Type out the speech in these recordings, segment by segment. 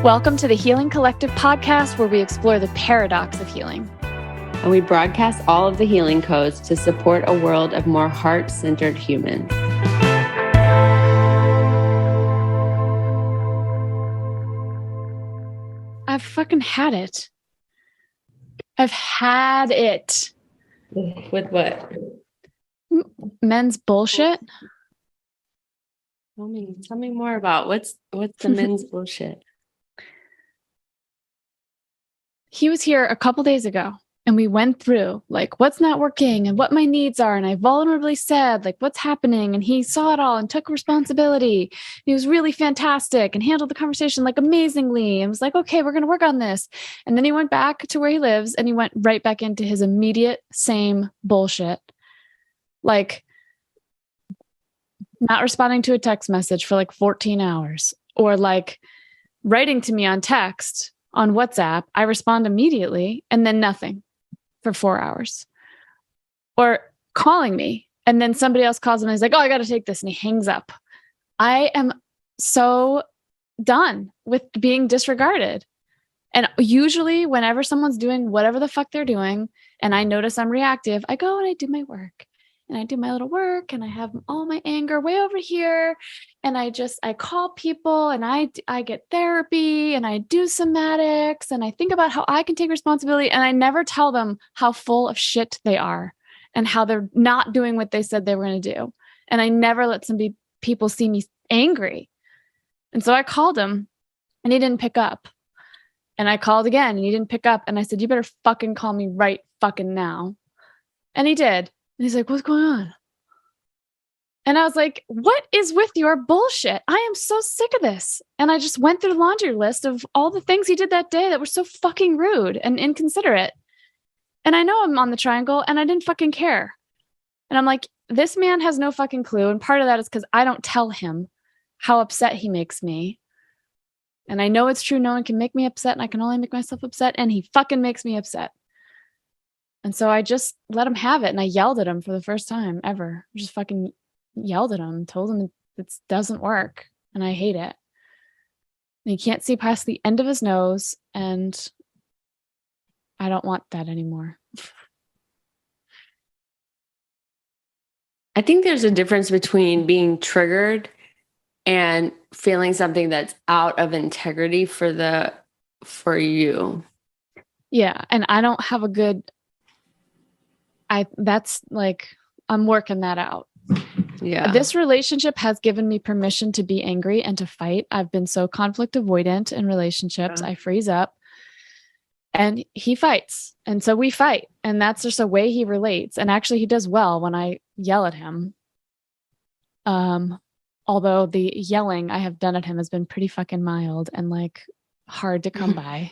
Welcome to the Healing Collective podcast, where we explore the paradox of healing. And we broadcast all of the healing codes to support a world of more heart-centered humans. I've fucking had it. I've had it. With what? Men's bullshit. Tell me more about what's the men's bullshit. He was here a couple days ago and we went through like what's not working and what my needs are. And I vulnerably said like what's happening. And he saw it all and took responsibility. He was really fantastic and handled the conversation like amazingly and was like, okay, we're going to work on this. And then he went back to where he lives and he went right back into his immediate same bullshit. Like not responding to a text message for like 14 hours or like writing to me on text on WhatsApp. I respond immediately and then nothing for 4 hours, or calling me and then somebody else calls him and he's like, oh, I got to take this. And he hangs up. I am so done with being disregarded. And usually whenever someone's doing whatever the fuck they're doing and I notice I'm reactive, I go and I do my work. And I do my little work and I have all my anger way over here. And I call people and I get therapy and I do somatics and I think about how I can take responsibility. And I never tell them how full of shit they are and how they're not doing what they said they were going to do. And I never let people see me angry. And so I called him and he didn't pick up. And I called again and he didn't pick up. And I said, you better fucking call me right fucking now. And he did. And he's like, what's going on? And I was like, what is with your bullshit? I am so sick of this. And I just went through the laundry list of all the things he did that day that were so fucking rude and inconsiderate. And I know I'm on the triangle and I didn't fucking care. And I'm like, this man has no fucking clue. And part of that is because I don't tell him how upset he makes me. And I know it's true. No one can make me upset and I can only make myself upset. And he fucking makes me upset. And so I just let him have it. And I yelled at him for the first time ever. I just fucking yelled at him, told him it doesn't work. And I hate it. And he can't see past the end of his nose. And I don't want that anymore. I think there's a difference between being triggered and feeling something that's out of integrity for you. Yeah. And I don't have a good... that's like, I'm working that out. Yeah. This relationship has given me permission to be angry and to fight. I've been so conflict avoidant in relationships. I freeze up and he fights. And so we fight. And that's just a way he relates. And actually he does well when I yell at him. Although the yelling I have done at him has been pretty fucking mild and like hard to come by.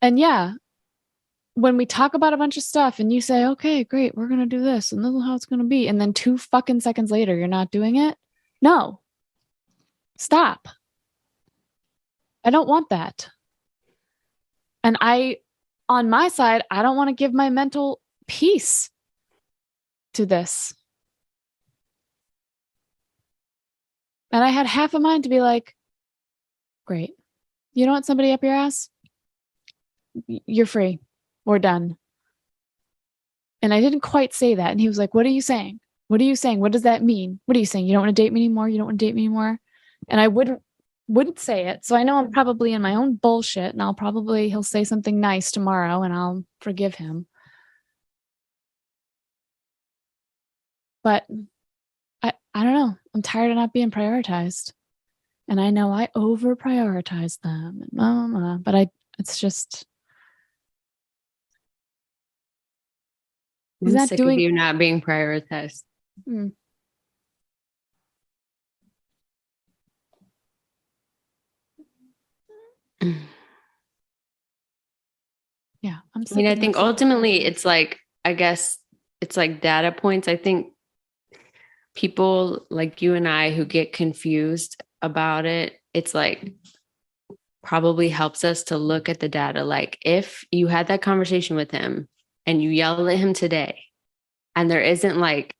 And yeah, when we talk about a bunch of stuff and you say, okay, great, we're going to do this and this is how it's going to be. And then 2 fucking seconds later, you're not doing it. No, stop. I don't want that. And on my side, I don't want to give my mental peace to this. And I had half a mind to be like, great. You don't want somebody up your ass? You're free. We're done. And I didn't quite say that. And he was like, what are you saying? What are you saying? What does that mean? What are you saying? You don't want to date me anymore? You don't want to date me anymore? And I wouldn't say it. So I know I'm probably in my own bullshit and he'll say something nice tomorrow and I'll forgive him. But I don't know. I'm tired of not being prioritized. And I know I over prioritize them and but it's just... I'm sick of you not being prioritized. Yeah, I'm sick. I mean, I think ultimately it's like, I guess it's like data points. I think people like you and I who get confused about it, it's like probably helps us to look at the data. Like if you had that conversation with him and you yell at him today and there isn't like,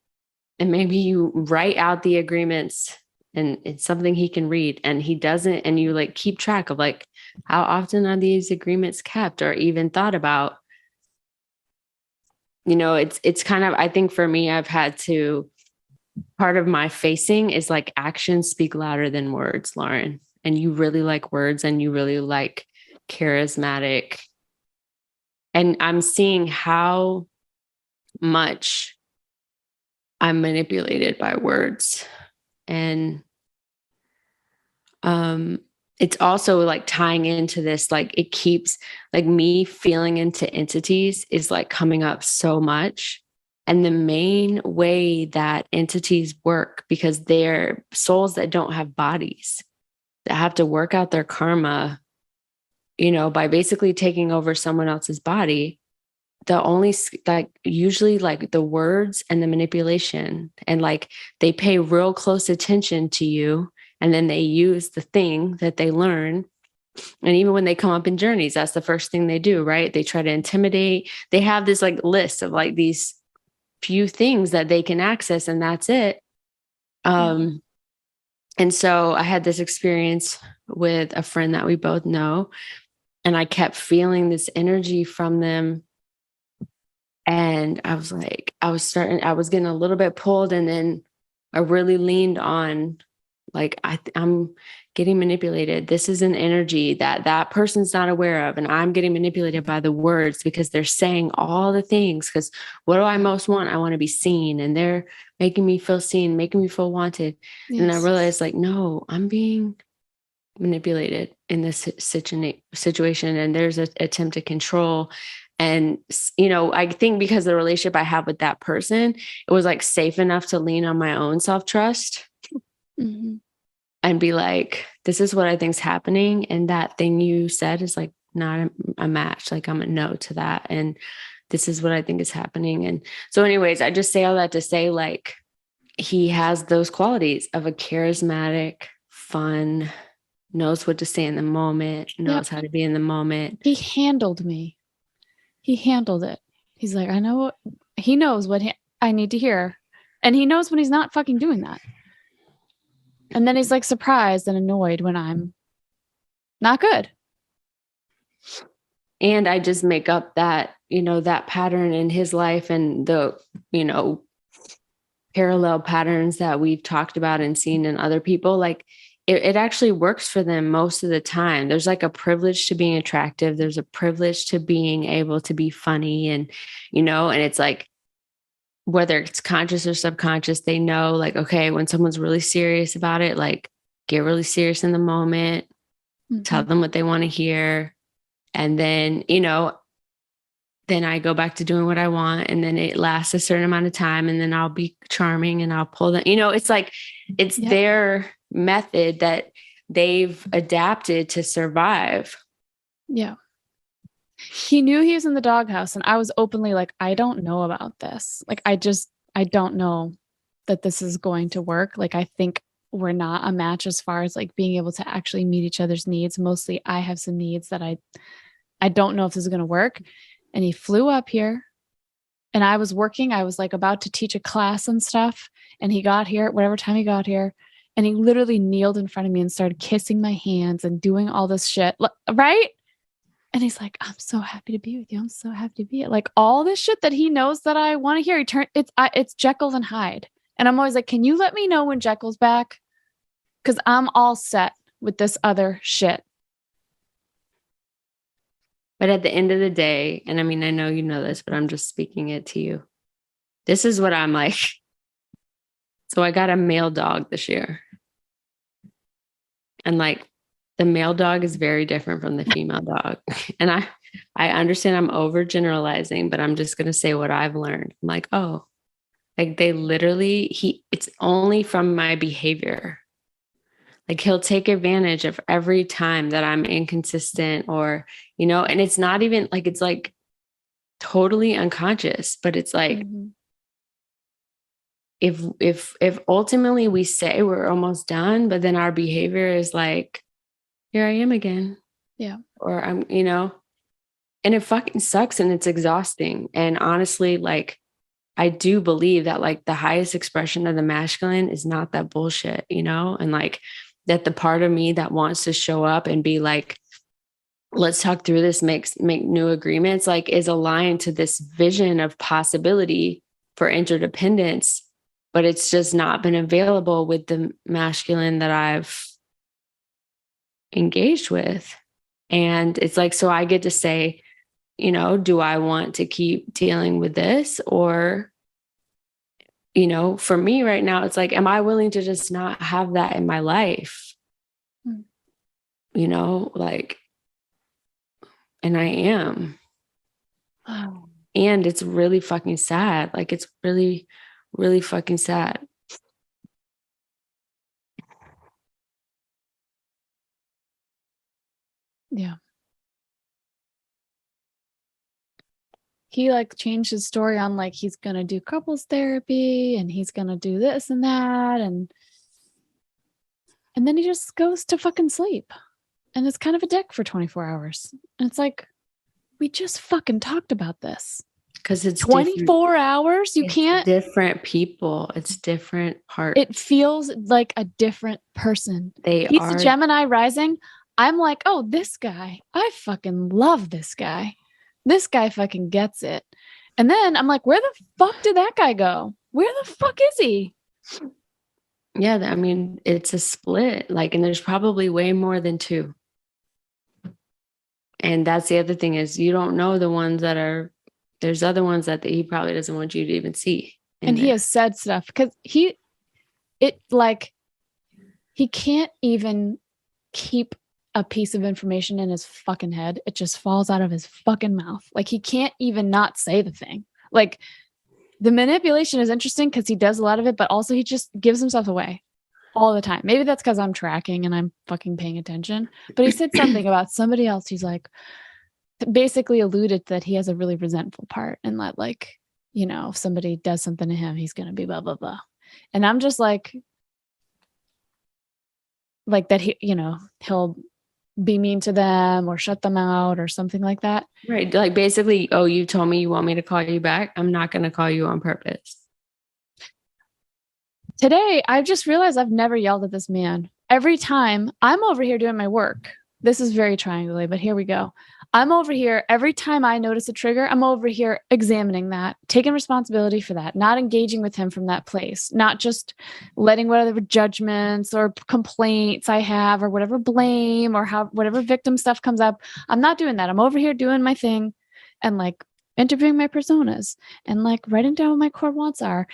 and maybe you write out the agreements and it's something he can read and he doesn't, and you like keep track of like how often are these agreements kept or even thought about. You know, it's kind of, I think for me, I've had to, part of my facing is like actions speak louder than words, Lauryn. And you really like words and you really like charismatic. And I'm seeing how much I'm manipulated by words. And it's also like tying into this, like it keeps like me feeling into entities is like coming up so much. And the main way that entities work, because they're souls that don't have bodies, that have to work out their karma, you know, by basically taking over someone else's body. The only like usually like the words and the manipulation, and like they pay real close attention to you, and then they use the thing that they learn. And even when they come up in journeys, that's the first thing they do, right? They try to intimidate. They have this like list of like these few things that they can access, and that's it. And so I had this experience with a friend that we both know, and I kept feeling this energy from them. And I was like, I was getting a little bit pulled. And then I really leaned on, like, I'm getting manipulated. This is an energy that that person's not aware of. And I'm getting manipulated by the words because they're saying all the things. Because what do I most want? I want to be seen. And they're making me feel seen, making me feel wanted. Yes. And I realized, like, no, I'm being manipulated in this situation. And there's an attempt to control. And, you know, I think because the relationship I have with that person, it was like safe enough to lean on my own self-trust and be like, this is what I think's happening. And that thing you said is like not a match. Like I'm a no to that. And this is what I think is happening. And so anyways, I just say all that to say, like, he has those qualities of a charismatic, fun, knows what to say in the moment, knows how to be in the moment. He handled me. He handled it. He's like, I know, he knows what I need to hear. And he knows when he's not fucking doing that. And then he's like surprised and annoyed when I'm not good. And I just make up that, you know, that pattern in his life and the, you know, parallel patterns that we've talked about and seen in other people. Like it actually works for them most of the time. There's like a privilege to being attractive. There's a privilege to being able to be funny and, you know, and it's like, whether it's conscious or subconscious, they know like, okay, when someone's really serious about it, like get really serious in the moment, tell them what they want to hear. And then, you know, then I go back to doing what I want, and then it lasts a certain amount of time, and then I'll be charming and I'll pull them, you know, it's like, it's their method that they've adapted to survive. Yeah. He knew he was in the doghouse, and I was openly like, I don't know about this. Like, I don't know that this is going to work. Like, I think we're not a match as far as like being able to actually meet each other's needs. Mostly I have some needs that I don't know if this is going to work. And he flew up here, and I was working. I was like about to teach a class and stuff. And he got here, whatever time he got here, and he literally kneeled in front of me and started kissing my hands and doing all this shit. Right? And he's like, I'm so happy to be with you. I'm so happy to be like all this shit that he knows that I want to hear. It's Jekyll and Hyde. And I'm always like, can you let me know when Jekyll's back? Because I'm all set with this other shit. But at the end of the day, and I mean, I know you know this, but I'm just speaking it to you. This is what I'm like. So I got a male dog this year. And like, the male dog is very different from the female dog. And I understand I'm overgeneralizing, but I'm just going to say what I've learned. I'm like, oh, like they literally, it's only from my behavior. Like he'll take advantage of every time that I'm inconsistent or, you know, and it's not even like, it's like totally unconscious, but it's like, if ultimately we say we're almost done, but then our behavior is like, here I am again. Yeah. Or I'm, you know, and it fucking sucks and it's exhausting. And honestly, like I do believe that like the highest expression of the masculine is not that bullshit, you know? And like that the part of me that wants to show up and be like, let's talk through this, make new agreements, like is aligned to this vision of possibility for interdependence, but it's just not been available with the masculine that I've engaged with. And it's like, so I get to say, you know, do I want to keep dealing with this? Or, you know, for me right now, it's like, am I willing to just not have that in my life? Mm. You know, like, and I am. Oh. And it's really fucking sad. Like, it's really, really fucking sad. Yeah. He like changed his story on like he's gonna do couples therapy and he's gonna do this and that, and then he just goes to fucking sleep and it's kind of a dick for 24 hours. And it's like, we just fucking talked about this. Because it's 24 hours? You it's can't. different people. It's different parts. It feels like a different person. They He's are a Gemini rising. I'm like, oh, this guy. I fucking love this guy. This guy fucking gets it. And then I'm like, where the fuck did that guy go? Where the fuck is he? Yeah, I mean, it's a split. Like, and there's probably way more than two. And that's the other thing is you don't know the ones that are, there's other ones that he probably doesn't want you to even see. And he has said stuff because he can't even keep a piece of information in his fucking head. It just falls out of his fucking mouth. Like he can't even not say the thing. Like the manipulation is interesting because he does a lot of it, but also he just gives himself away all the time. Maybe that's because I'm tracking and I'm fucking paying attention. But he said something about somebody else. He's like, basically alluded that he has a really resentful part and that like, you know, if somebody does something to him, he's going to be blah, blah, blah. And I'm just like that he, you know, he'll be mean to them or shut them out or something like that. Right. Like basically, oh, you told me you want me to call you back. I'm not going to call you on purpose. Today, I've just realized I've never yelled at this man. Every time I'm over here doing my work, this is very triangly, but here we go. I'm over here. Every time I notice a trigger, I'm over here examining that, taking responsibility for that, not engaging with him from that place, not just letting whatever judgments or complaints I have or whatever blame or whatever victim stuff comes up. I'm not doing that. I'm over here doing my thing and like interviewing my personas and like writing down what my core wants are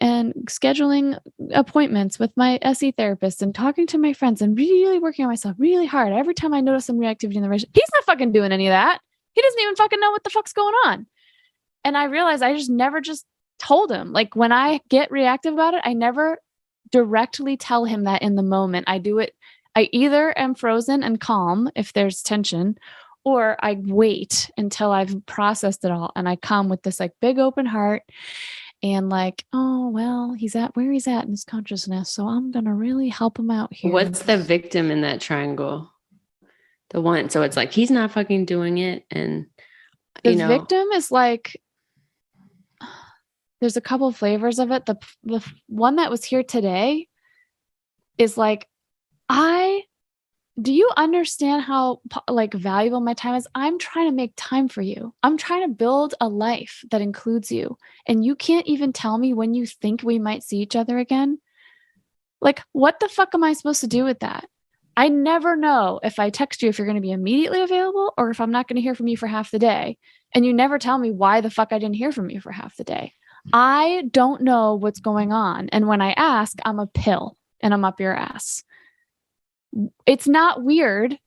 and scheduling appointments with my SE therapist and talking to my friends and really working on myself really hard. Every time I notice some reactivity in the relationship, he's not fucking doing any of that. He doesn't even fucking know what the fuck's going on. And I realized I just never just told him. Like when I get reactive about it, I never directly tell him that in the moment. I do it. I either am frozen and calm if there's tension, or I wait until I've processed it all and I come with this like big open heart and like, oh, well, he's at where he's at in his consciousness. So I'm going to really help him out here. What's the victim in that triangle? The one. So it's like, he's not fucking doing it. And the victim is like, there's a couple of flavors of it. The one that was here today is like, do you understand how like valuable my time is? I'm trying to make time for you. I'm trying to build a life that includes you. And you can't even tell me when you think we might see each other again. Like, what the fuck am I supposed to do with that? I never know if I text you if you're going to be immediately available or if I'm not going to hear from you for half the day. And you never tell me why the fuck I didn't hear from you for half the day. I don't know what's going on. And when I ask, I'm a pill and I'm up your ass. It's not weird.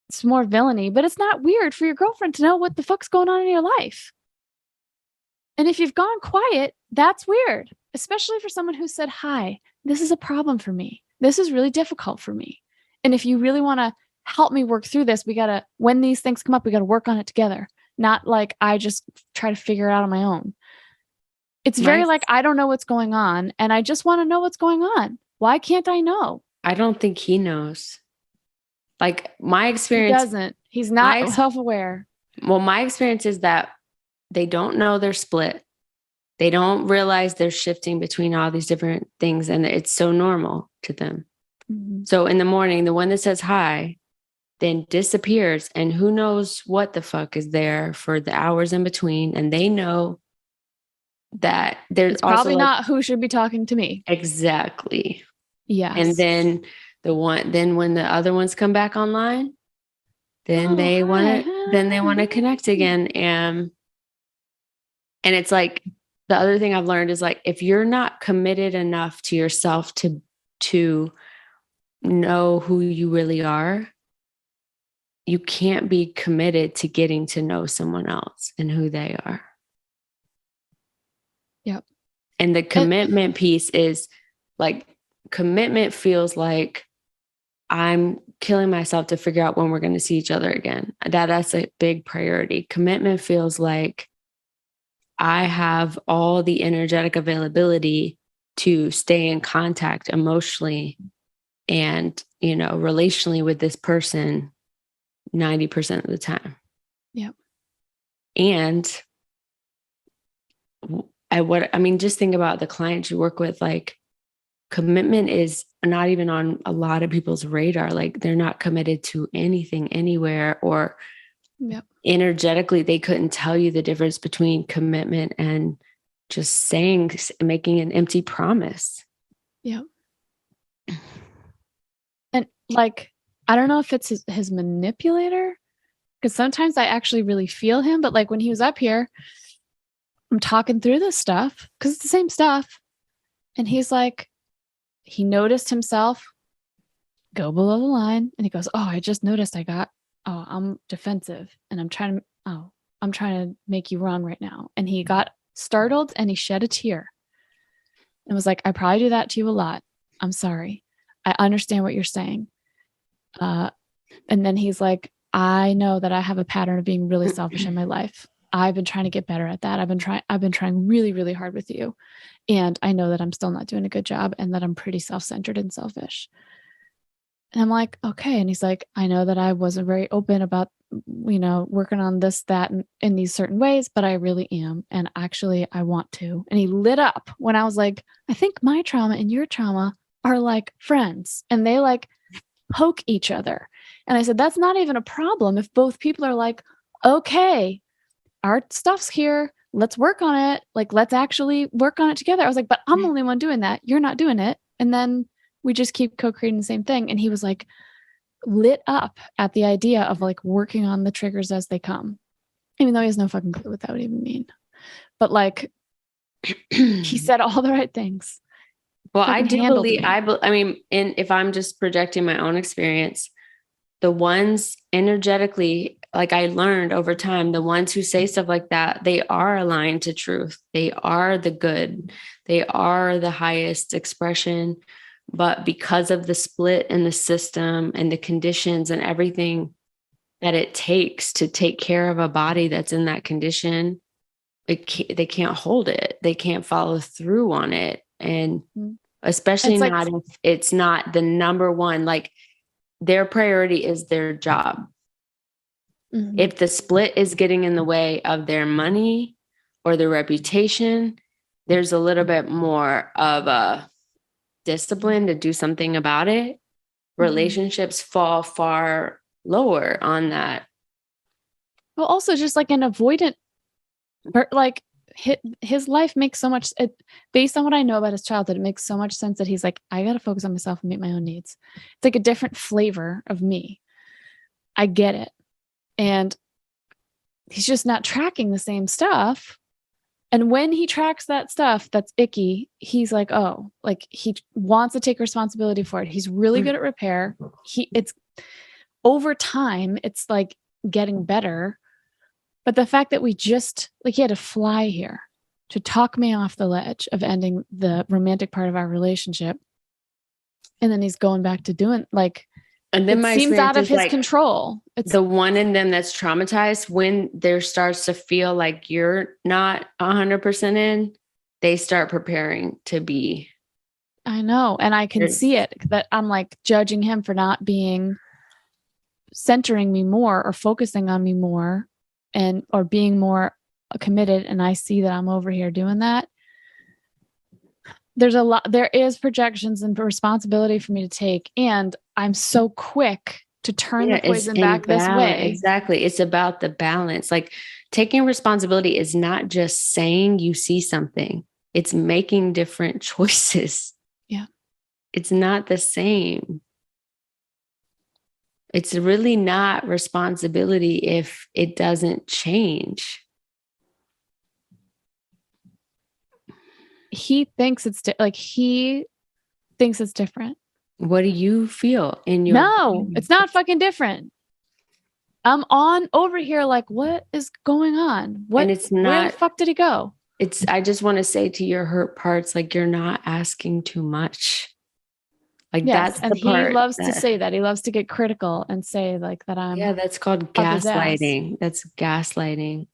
It's more villainy, but it's not weird for your girlfriend to know what the fuck's going on in your life. And if you've gone quiet, that's weird, especially for someone who said, hi, this is a problem for me. This is really difficult for me. And if you really want to help me work through this, when these things come up, we got to work on it together. Not like I just try to figure it out on my own. It's very like, I don't know what's going on and I just want to know what's going on. Why can't I know? I don't think he knows. Like my experience. He doesn't. He's not self-aware. Well, my experience is that they don't know they're split. They don't realize they're shifting between all these different things, and it's so normal to them. Mm-hmm. So in the morning, the one that says hi then disappears, and who knows what the fuck is there for the hours in between. And they know that there's It's also probably not who should be talking to me. Exactly. Yes. And then when the other ones come back online, then they want to connect again. And it's like, the other thing I've learned is like, if you're not committed enough to yourself to know who you really are, you can't be committed to getting to know someone else and who they are. Yep. And the commitment piece is like, commitment feels like I'm killing myself to figure out when we're going to see each other again. That's a big priority. Commitment feels like I have all the energetic availability to stay in contact emotionally and, relationally with this person 90% of the time. Yep. And just think about the clients you work with. Like, commitment is not even on a lot of people's radar. Like, they're not committed to anything, anywhere, or yep. energetically, they couldn't tell you the difference between commitment and just making an empty promise. Yep. And like, I don't know if it's his manipulator, because sometimes I actually really feel him. But like when he was up here, I'm talking through this stuff because it's the same stuff. And he's like, he noticed himself go below the line, and he goes, "Oh, I just noticed I'm defensive, and I'm trying to make you wrong right now." And he got startled and he shed a tear and was like, "I probably do that to you a lot. I'm sorry. I understand what you're saying." And then he's like, "I know that I have a pattern of being really selfish in my life. I've been trying to get better at that. I've been trying really, really hard with you. And I know that I'm still not doing a good job and that I'm pretty self-centered and selfish." And I'm like, "Okay." And he's like, "I know that I wasn't very open about, working on this, that, and in these certain ways, but I really am. And actually I want to." And he lit up when I was like, "I think my trauma and your trauma are like friends, and they like poke each other." And I said, "That's not even a problem if both people are like, okay, our stuff's here. Let's work on it. Like, let's actually work on it together." I was like, "But I'm the only one doing that. You're not doing it." And then we just keep co-creating the same thing. And he was like lit up at the idea of like working on the triggers as they come, even though he has no fucking clue what that would even mean. But like, he said all the right things. Well, I do believe, me. and if I'm just projecting my own experience, the ones energetically, like I learned over time, the ones who say stuff like that, they are aligned to truth. They are the good. They are the highest expression. But because of the split in the system and the conditions and everything that it takes to take care of a body that's in that condition, they can't hold it. They can't follow through on it. And especially not if it's not the number one, like their priority is their job. Mm-hmm. If the split is getting in the way of their money or their reputation, there's a little bit more of a discipline to do something about it. Relationships fall far lower on that. Well, also just like an avoidant, like his life makes so much, based on what I know about his childhood, it makes so much sense that he's like, "I got to focus on myself and meet my own needs." It's like a different flavor of me. I get it. And he's just not tracking the same stuff. And when he tracks that stuff that's icky, he's like, oh, like he wants to take responsibility for it. He's really good at repair. It's over time, it's like getting better. But the fact that we just, like, he had to fly here to talk me off the ledge of ending the romantic part of our relationship. And then he's going back to doing like, and then it seems out of his control. It's the one in them that's traumatized when there starts to feel like you're not 100% in, they start preparing to be. I know. And I can see it, that I'm like judging him for not being centering me more or focusing on me more or being more committed. And I see that I'm over here doing that. there is projections and responsibility for me to take. And I'm so quick to turn the poison back this way. Exactly. It's about the balance. Like taking responsibility is not just saying you see something, it's making different choices. Yeah. It's not the same. It's really not responsibility if it doesn't change. He thinks it's he thinks it's different. What do you feel in your No, it's not fucking different. I'm on over here like, what is going on? What? And it's not, where the fuck did he go? I just want to say to your hurt parts, like you're not asking too much. Like yes, that's and the part. he loves to say that. He loves to get critical and say like that I'm. Yeah, that's called gaslighting. That's gaslighting.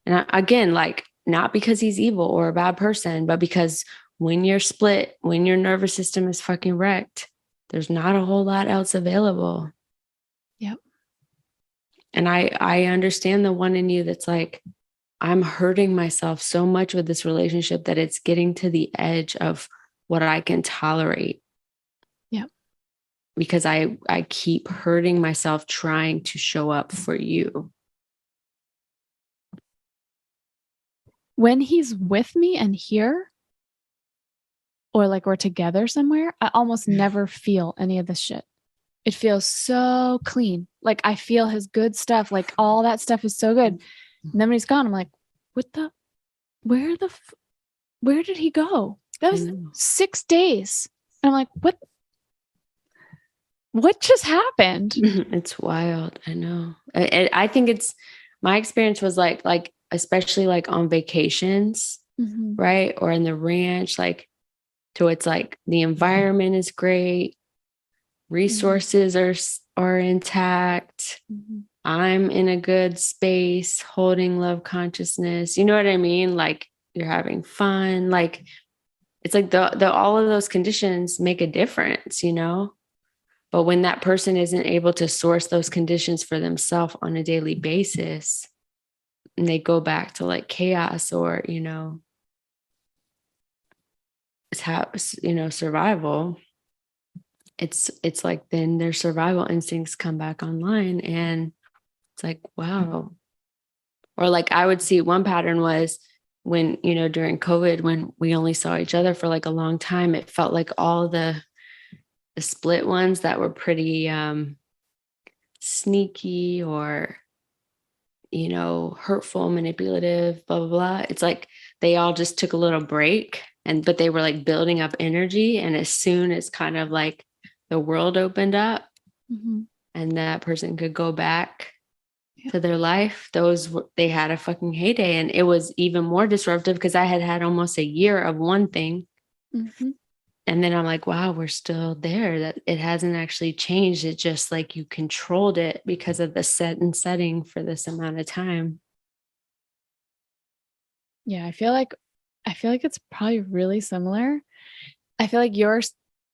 And again, like not because he's evil or a bad person, but because when you're split, when your nervous system is fucking wrecked, there's not a whole lot else available. Yep. And I understand the one in you that's like, I'm hurting myself so much with this relationship that it's getting to the edge of what I can tolerate. Yeah. Because I keep hurting myself trying to show up for you. When he's with me and here, or like we're together somewhere, I almost never feel any of this shit. It feels so clean. Like I feel his good stuff. Like all that stuff is so good. And then when he's gone, I'm like, where did he go? That was 6 days. And I'm like, what just happened? It's wild. I know. I think my experience was like, especially like on vacations, right? Or in the ranch, like, so it's like the environment is great. Resources are intact. I'm in a good space, holding love consciousness. You know what I mean? Like you're having fun. Like it's like the all of those conditions make a difference, you know? But when that person isn't able to source those conditions for themselves on a daily basis, and they go back to like chaos or, survival, it's like then their survival instincts come back online and it's like, wow. Or like I would see one pattern was when, during COVID, when we only saw each other for like a long time, it felt like all the split ones that were pretty sneaky or hurtful, manipulative, blah blah blah, it's like they all just took a little break but they were like building up energy, and as soon as kind of like the world opened up and that person could go back to their life, they had a fucking heyday. And it was even more disruptive because I had almost a year of one thing. And then I'm like, wow, we're still there. That it hasn't actually changed. It just like you controlled it because of the setting for this amount of time. Yeah, I feel like it's probably really similar. I feel like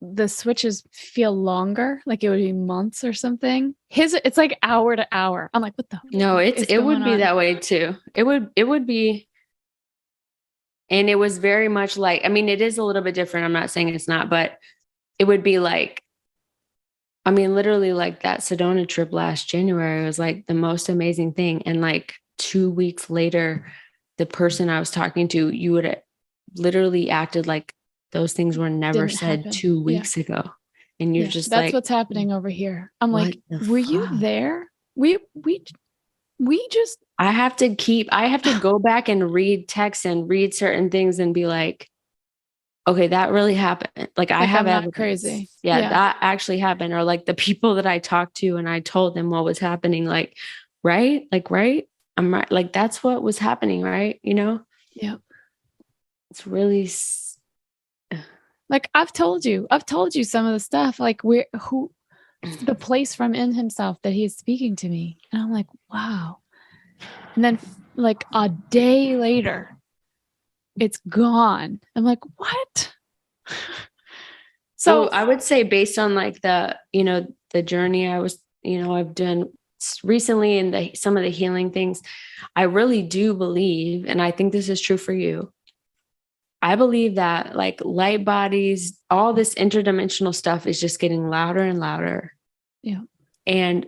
the switches feel longer, like it would be months or something. It's like hour to hour. I'm like, what the? No, it would be that way too. It would be. And it was very much like, I mean, it is a little bit different. I'm not saying it's not, but it would be like, I mean, literally like that Sedona trip last January was like the most amazing thing. And like 2 weeks later, the person I was talking to, you would have literally acted like those things were never said happen. 2 weeks ago. And you're just that's what's happening over here. I'm like, were you there? We just, I have to go back and read texts and read certain things and be like, okay, that really happened. Like I have evidence. Crazy. Yeah, that actually happened. Or like the people that I talked to and I told them what was happening, like, right? Like, right. I'm right. Like, that's what was happening. Right. Yeah. It's really like, I've told you some of the stuff, like the place from in himself that he's speaking to me. And I'm like, wow. And then like a day later, it's gone. I'm like, what? So I would say based on like the journey I've done recently and some of the healing things, I really do believe, and I think this is true for you, I believe that like light bodies, all this interdimensional stuff is just getting louder and louder. Yeah. And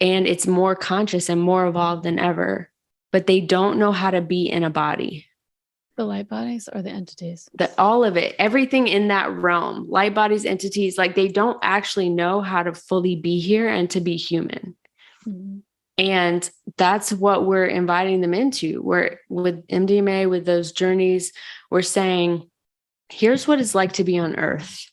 it's more conscious and more evolved than ever, but they don't know how to be in a body. The light bodies or the entities? All of it, everything in that realm, light bodies, entities, like they don't actually know how to fully be here and to be human. Mm-hmm. And that's what we're inviting them into. We're with MDMA, with those journeys, we're saying, here's what it's like to be on earth.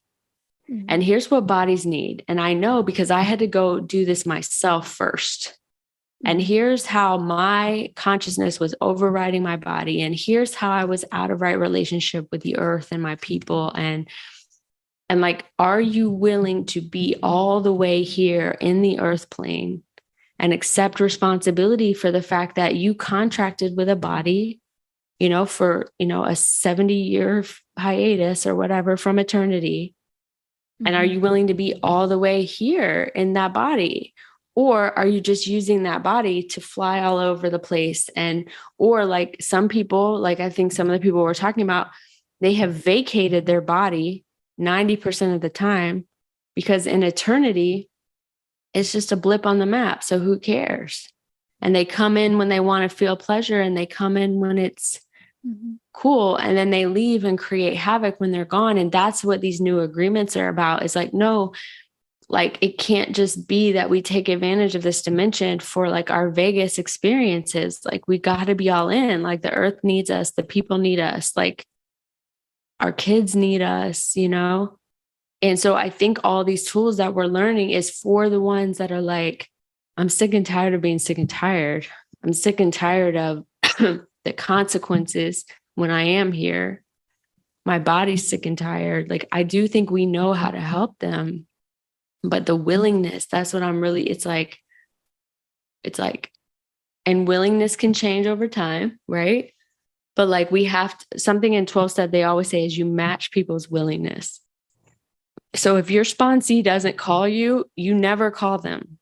Mm-hmm. And here's what bodies need. And I know because I had to go do this myself first. Mm-hmm. And here's how my consciousness was overriding my body. And here's how I was out of right relationship with the earth and my people. And like, are you willing to be all the way here in the earth plane and accept responsibility for the fact that you contracted with a body, you know, for, you know, a 70-year hiatus or whatever from eternity? Mm-hmm. And are you willing to be all the way here in that body? Or are you just using that body to fly all over the place? And, or like some people, like I think some of the people we're talking about, they have vacated their body 90% of the time because in eternity, it's just a blip on the map. So who cares? And they come in when they want to feel pleasure, and they come in when it's mm-hmm. cool. And then they leave and create havoc when they're gone. And that's what these new agreements are about. It's like, no, like it can't just be that we take advantage of this dimension for like our Vegas experiences. Like we got to be all in. Like the earth needs us. The people need us. Like our kids need us, you know? And so I think all these tools that we're learning is for the ones that are like, I'm sick and tired of being sick and tired. I'm sick and tired of the consequences when I am here. My body's sick and tired. Like, I do think we know how to help them, but the willingness, that's what I'm really, it's like, and willingness can change over time, right? But like we have to, something in 12 step, they always say is you match people's willingness. So if your sponsee doesn't call you, you never call them,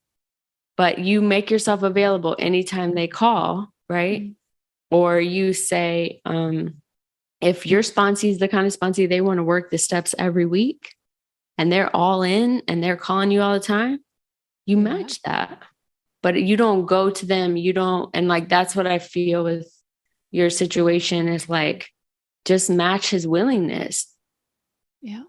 but you make yourself available anytime they call, right? Mm-hmm. Or you say, if your sponsee is the kind of sponsee, they want to work the steps every week and they're all in and they're calling you all the time, you match that. But you don't go to them. You don't. And like, that's what I feel with your situation is like, just match his willingness. Yeah.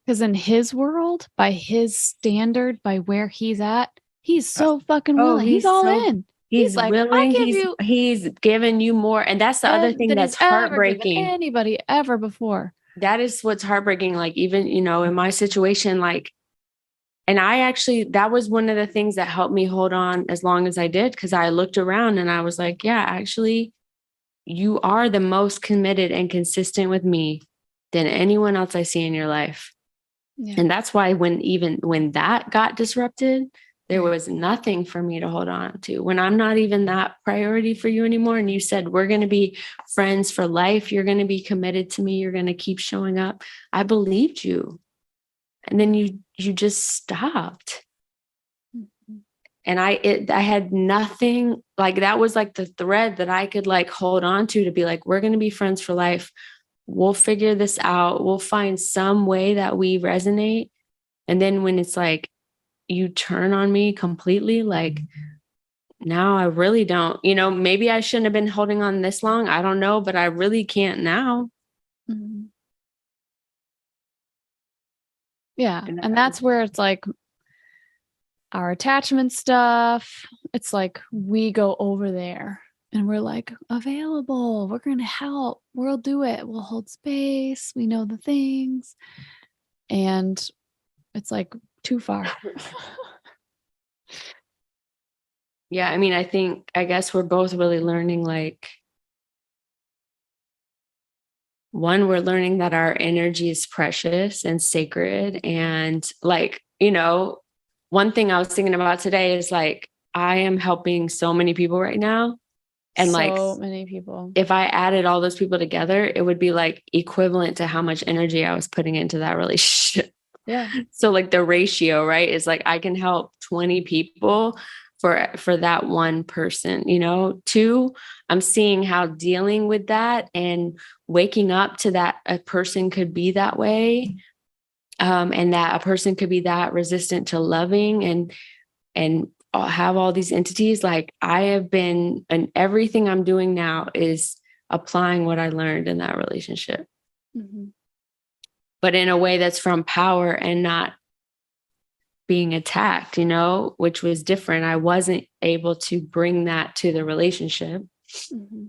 Because in his world, by his standard, by where he's at, he's so fucking willing. He's all in. He's like, willing. He's given you more. And that's the other thing that's heartbreaking. Anybody ever before. That is what's heartbreaking. Like even, you know, in my situation, like, and I actually, that was one of the things that helped me hold on as long as I did. Because I looked around and I was like, yeah, actually, you are the most committed and consistent with me than anyone else I see in your life. Yeah. And that's why when that got disrupted, there was nothing for me to hold on to. When I'm not even that priority for you anymore, and you said, we're going to be friends for life, you're going to be committed to me, you're going to keep showing up, I believed you. And then you just stopped. Mm-hmm. And I had nothing, like that was like the thread that I could like hold on to be like, we're going to be friends for life. We'll figure this out. We'll find some way that we resonate. And then when it's like, you turn on me completely, like now I really don't, you know, maybe I shouldn't have been holding on this long. I don't know, but I really can't now. Mm-hmm. Yeah. And that's where it's like our attachment stuff. It's like we go over there and we're like available. We're going to help. We'll do it. We'll hold space. We know the things. And it's like too far. Yeah. I mean, I guess we're both really learning, like, one, we're learning that our energy is precious and sacred. And like, you know, one thing I was thinking about today is like, I am helping so many people right now. And so many people. If I added all those people together, it would be like equivalent to how much energy I was putting into that relationship. Yeah. So like the ratio, right, is like I can help 20 people for that one person, you know. Two, I'm seeing how dealing with that and waking up to that a person could be that way, and that a person could be that resistant to loving and have all these entities. Like I have been, and everything I'm doing now is applying what I learned in that relationship, but in a way that's from power and not being attacked, you know, which was different. I wasn't able to bring that to the relationship.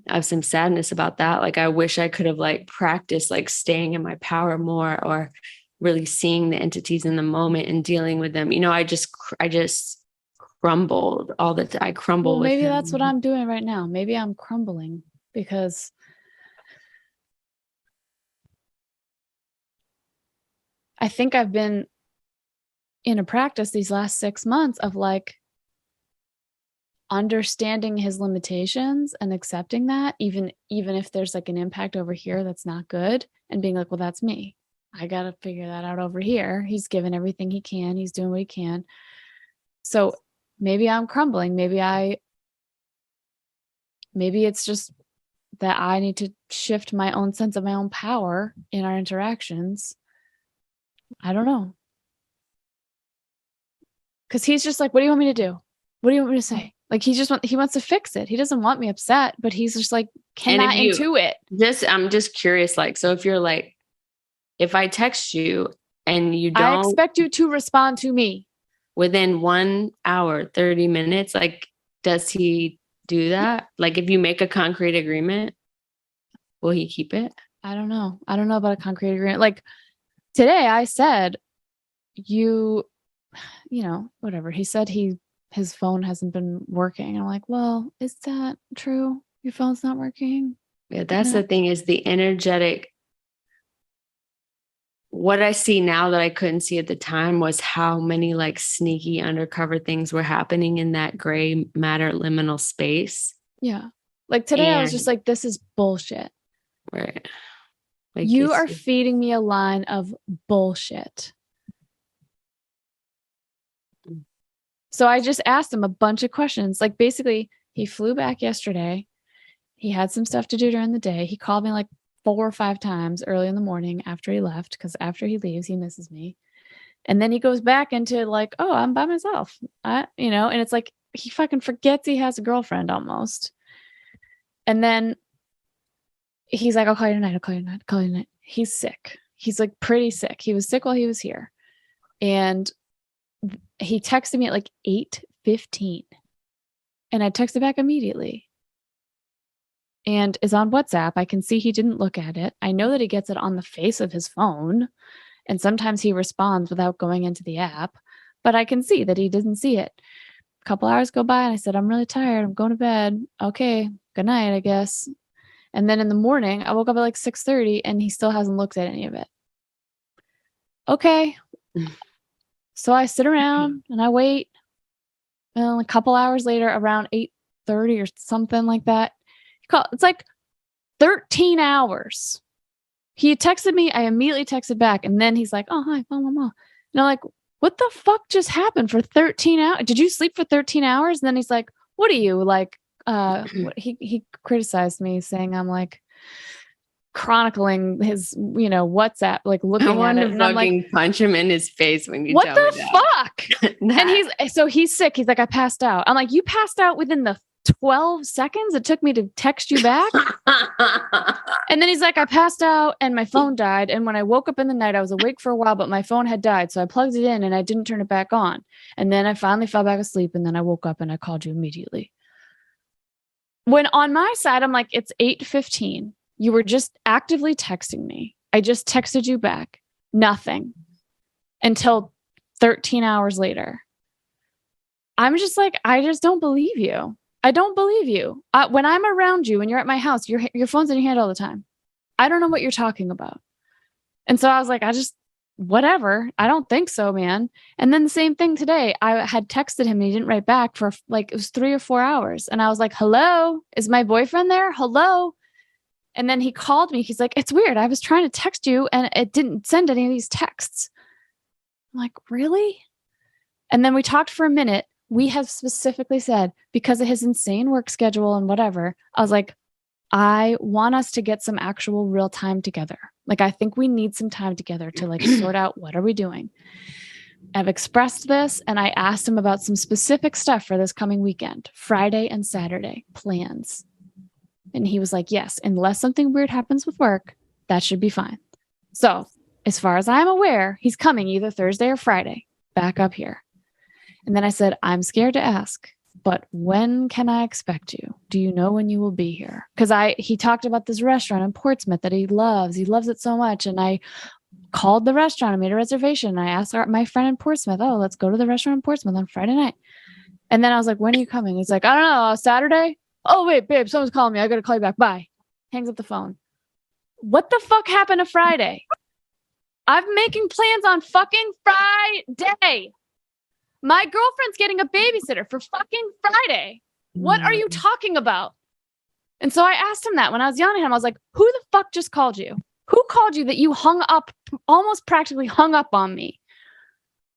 I have some sadness about that. Like, I wish I could have like practiced like staying in my power more, or really seeing the entities in the moment and dealing with them. You know, I just crumbled all the time. I crumble. Well, with maybe him. that's what I'm doing right now. Maybe I'm crumbling because I think I've been in a practice these last 6 months of like understanding his limitations and accepting that, even if there's like an impact over here that's not good, and being like, well, that's me. I got to figure that out over here. He's given everything he can. He's doing what he can. So maybe I'm crumbling. Maybe it's just that I need to shift my own sense of my own power in our interactions. I don't know. Because he's just like, what do you want me to do? What do you want me to say? Like, he wants to fix it. He doesn't want me upset, but he's just like, cannot intuit. I'm just curious. Like, so if you're like, if I text you and you don't, I expect you to respond to me within 1 hour, 30 minutes. Like, does he do that? Like, if you make a concrete agreement, will he keep it? I don't know. I don't know about a concrete agreement. Like today I said, you know, whatever. He said his phone hasn't been working. I'm like, well, is that true? Your phone's not working? Yeah, that's the thing, is the energetic. What I see now that I couldn't see at the time was how many like sneaky undercover things were happening in that gray matter liminal space. Yeah. Like today I was just like, this is bullshit. Right. Like, you are feeding me a line of bullshit. So I just asked him a bunch of questions. Like, basically, he flew back yesterday. He had some stuff to do during the day. He called me like 4 or 5 times early in the morning after he left, because after he leaves, he misses me. And then he goes back into like, oh, I'm by myself. You know, and it's like he fucking forgets he has a girlfriend almost. And then he's like, I'll call you tonight. I'll call you tonight. I'll call you tonight. He's sick. He's like pretty sick. He was sick while he was here. And he texted me at like 8:15. And I texted back immediately. And is on WhatsApp. I can see he didn't look at it. I know that he gets it on the face of his phone. And sometimes he responds without going into the app. But I can see that he didn't see it. A couple hours go by and I said, I'm really tired. I'm going to bed. Okay, good night, I guess. And then in the morning, I woke up at like 6:30 and he still hasn't looked at any of it. Okay. So I sit around and I wait. And a couple hours later, around 8:30 or something like that, it's like 13 hours. He texted me. I immediately texted back. And then he's like, oh, hi, mama. And I'm like, what the fuck just happened for 13 hours? Did you sleep for 13 hours? And then he's like, what are you like? He criticized me, saying I'm like chronicling his, you know, WhatsApp, like looking at it. And I'm like, punch him in his face when you what tell the me that. fuck? And he's sick. He's like, I passed out. I'm like, you passed out within the 12 seconds it took me to text you back? And then he's like, I passed out and my phone died. And when I woke up in the night, I was awake for a while, but my phone had died. So I plugged it in and I didn't turn it back on. And then I finally fell back asleep. And then I woke up and I called you immediately. When on my side, I'm like, it's 8:15. You were just actively texting me. I just texted you back. Nothing. Until 13 hours later. I'm just like, I just don't believe you. I don't believe you. When I'm around you and you're at my house, your phone's in your hand all the time. I don't know what you're talking about. And so I was like, whatever. I don't think so, man. And then the same thing today. I had texted him and he didn't write back for like, it was 3 or 4 hours. And I was like, hello, is my boyfriend there? Hello. And then he called me. He's like, it's weird. I was trying to text you and it didn't send any of these texts. I'm like, really? And then we talked for a minute. we have specifically said, because of his insane work schedule and whatever, I was like, I want us to get some actual real time together. Like, I think we need some time together to like sort out what are we doing. I've expressed this, and I asked him about some specific stuff for this coming weekend, Friday and Saturday plans. And he was like, yes, unless something weird happens with work, that should be fine. So as far as I'm aware, he's coming either Thursday or Friday back up here. And then I said, I'm scared to ask, but when can I expect you? Do you know when you will be here? Because he talked about this restaurant in Portsmouth that he loves. He loves it so much. And I called the restaurant and made a reservation. And I asked my friend in Portsmouth, oh, let's go to the restaurant in Portsmouth on Friday night. And then I was like, when are you coming? He's like, I don't know, Saturday? Oh, wait, babe, someone's calling me. I got to call you back. Bye. Hangs up the phone. What the fuck happened to Friday? I'm making plans on fucking Friday. My girlfriend's getting a babysitter for fucking Friday. What are you talking about? And so I asked him that when I was yelling at him. I was like, who the fuck just called you? Who called you that you hung up, almost practically hung up on me?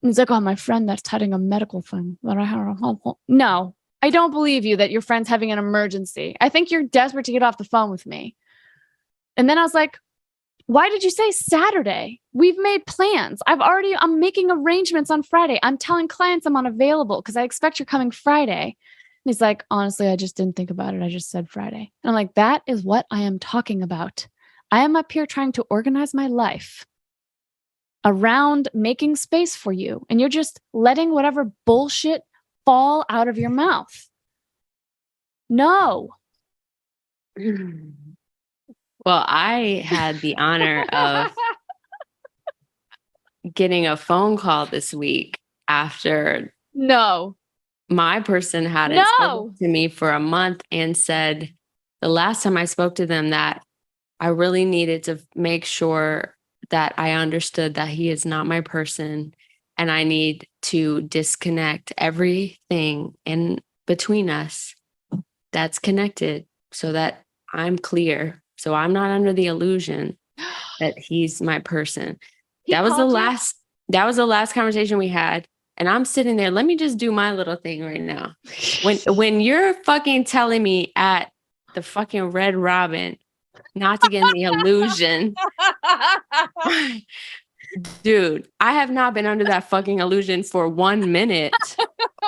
And he's like, oh, my friend that's having a medical thing. No, I don't believe you that your friend's having an emergency. I think you're desperate to get off the phone with me. And then I was like, why did you say Saturday? We've made plans. I'm making arrangements on Friday. I'm telling clients I'm unavailable because I expect you're coming Friday. And he's like, honestly, I just didn't think about it. I just said Friday. And I'm like, that is what I am talking about. I am up here trying to organize my life around making space for you. And you're just letting whatever bullshit fall out of your mouth. No. Well, I had the honor of getting a phone call this week after my person hadn't spoken to me for a month and said the last time I spoke to them that I really needed to make sure that I understood that he is not my person and I need to disconnect everything in between us that's connected so that I'm clear. So I'm not under the illusion that he's my person. That was the last conversation we had. And I'm sitting there. Let me just do my little thing right now. When you're fucking telling me at the fucking Red Robin not to get in the illusion, dude, I have not been under that fucking illusion for 1 minute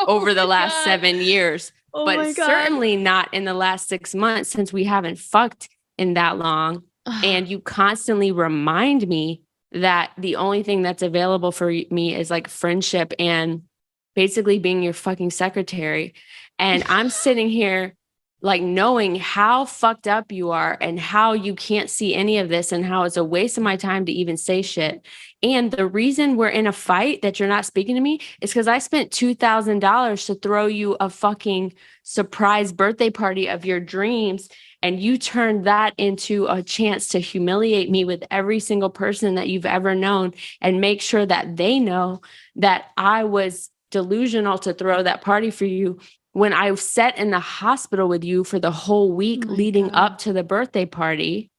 over the last 7 years. But certainly not in the last 6 months since we haven't fucked in that long. And you constantly remind me that the only thing that's available for me is like friendship and basically being your fucking secretary. And I'm sitting here like knowing how fucked up you are and how you can't see any of this and how it's a waste of my time to even say shit. And the reason we're in a fight that you're not speaking to me is because I spent $2,000 to throw you a fucking surprise birthday party of your dreams. And you turned that into a chance to humiliate me with every single person that you've ever known and make sure that they know that I was delusional to throw that party for you when I sat in the hospital with you for the whole week leading up to the birthday party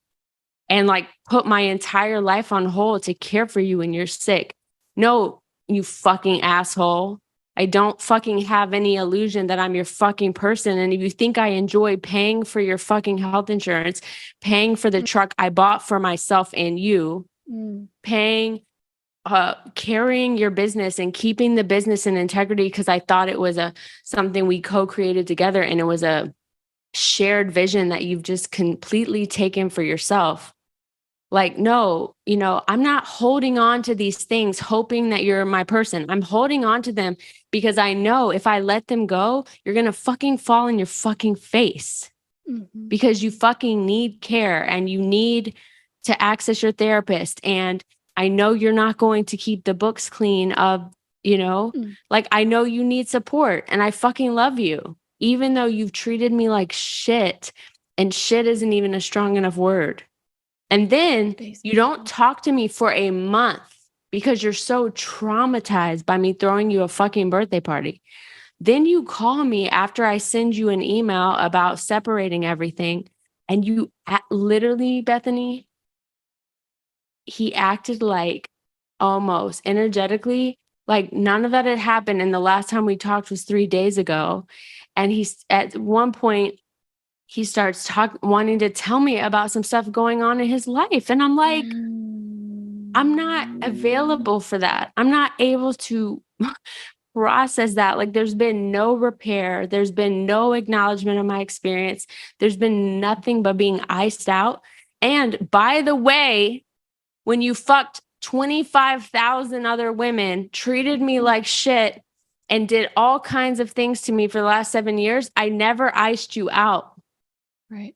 and like put my entire life on hold to care for you when you're sick. No, you fucking asshole. I don't fucking have any illusion that I'm your fucking person. And if you think I enjoy paying for your fucking health insurance, paying for the truck I bought for myself and you, paying, carrying your business and keeping the business in integrity because I thought it was something we co-created together and it was a shared vision that you've just completely taken for yourself. Like, no, I'm not holding on to these things hoping that you're my person. I'm holding on to them because I know if I let them go, you're going to fucking fall in your fucking face because you fucking need care and you need to access your therapist. And I know you're not going to keep the books clean of, like I know you need support and I fucking love you, even though you've treated me like shit and shit isn't even a strong enough word. And then you don't talk to me for a month because you're so traumatized by me throwing you a fucking birthday party. Then you call me after I send you an email about separating everything. And you literally, Bethany, he acted like almost energetically Like none of that had happened. And the last time we talked was 3 days ago. And he's at one point, he starts wanting to tell me about some stuff going on in his life. And I'm like, I'm not available for that. I'm not able to process that. Like there's been no repair. There's been no acknowledgement of my experience. There's been nothing but being iced out. And by the way, when you fucked 25,000 other women, treated me like shit, and did all kinds of things to me for the last 7 years, I never iced you out. Right.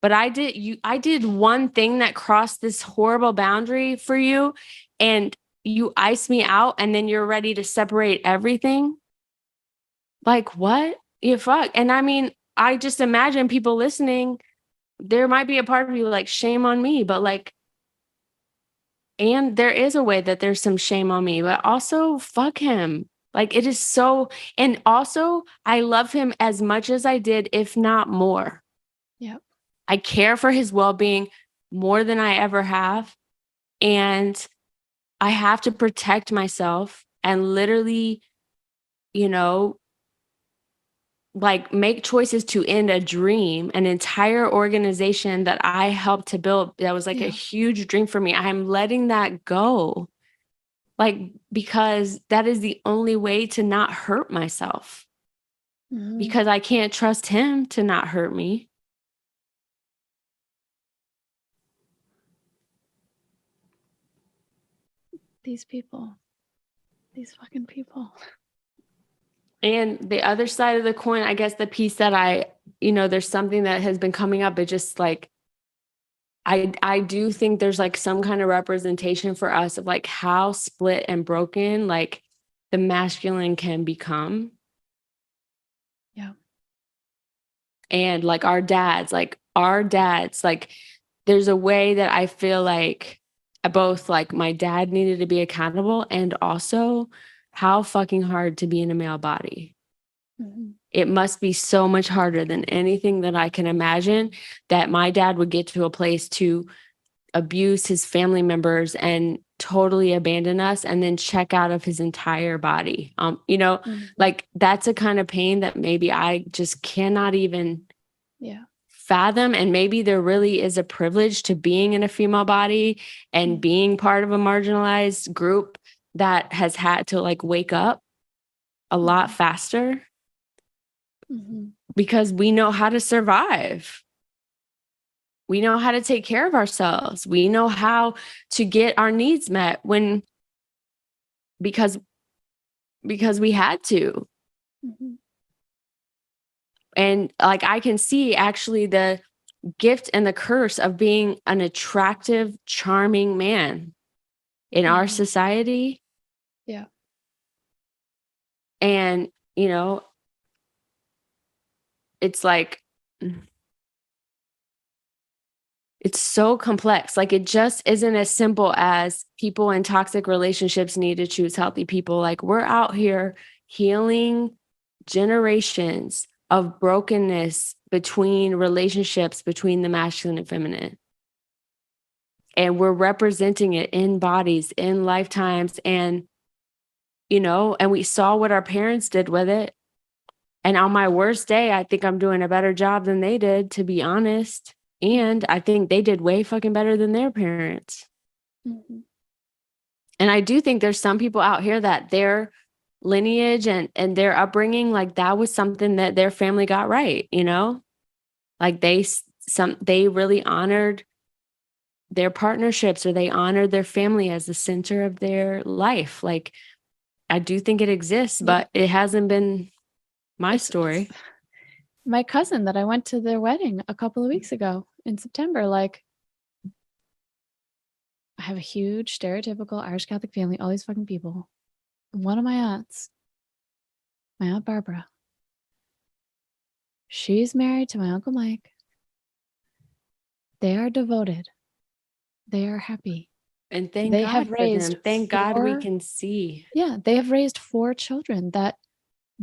But I did one thing that crossed this horrible boundary for you, and you iced me out, and then you're ready to separate everything. Like what? You fuck. And I mean, I just imagine people listening, there might be a part of you like, shame on me, but like, and there is a way that there's some shame on me, but also fuck him. Like it is so, and also I love him as much as I did, if not more. Yeah. I care for his well-being more than I ever have. And I have to protect myself and literally, you know, like make choices to end a dream, an entire organization that I helped to build. That was like a huge dream for me. I'm letting that go. Like, because that is the only way to not hurt myself. Because I can't trust him to not hurt me. These people, these fucking people. And the other side of the coin, I guess the piece that there's something that has been coming up. It just like, I do think there's like some kind of representation for us of like how split and broken like the masculine can become. Yeah. And like our dads, like there's a way that I feel like both like my dad needed to be accountable, and also how fucking hard to be in a male body. It must be so much harder than anything that I can imagine, that my dad would get to a place to abuse his family members and totally abandon us and then check out of his entire body. Like that's a kind of pain that maybe I just cannot even fathom. And maybe there really is a privilege to being in a female body and being part of a marginalized group that has had to like wake up a lot faster because we know how to survive. We know how to take care of ourselves. We know how to get our needs met because we had to. And like, I can see actually the gift and the curse of being an attractive, charming man in our society. Yeah. And, it's like, it's so complex. Like it just isn't as simple as people in toxic relationships need to choose healthy people. Like we're out here healing generations of brokenness between relationships between the masculine and feminine. And we're representing it in bodies, in lifetimes. And, and we saw what our parents did with it. And on my worst day, I think I'm doing a better job than they did, to be honest. And I think they did way fucking better than their parents. And I do think there's some people out here that their lineage and their upbringing, like that was something that their family got right, like they really honored their partnerships, or they honored their family as the center of their life. Like I do think it exists, but it hasn't been my story. My cousin that I went to their wedding a couple of weeks ago in September, like I have a huge stereotypical Irish Catholic family, all these fucking people. One of my aunts, my Aunt Barbara, she's married to my Uncle Mike. They are devoted. They are happy. And thank God for them. Thank God we can see. Yeah, they have raised 4 children that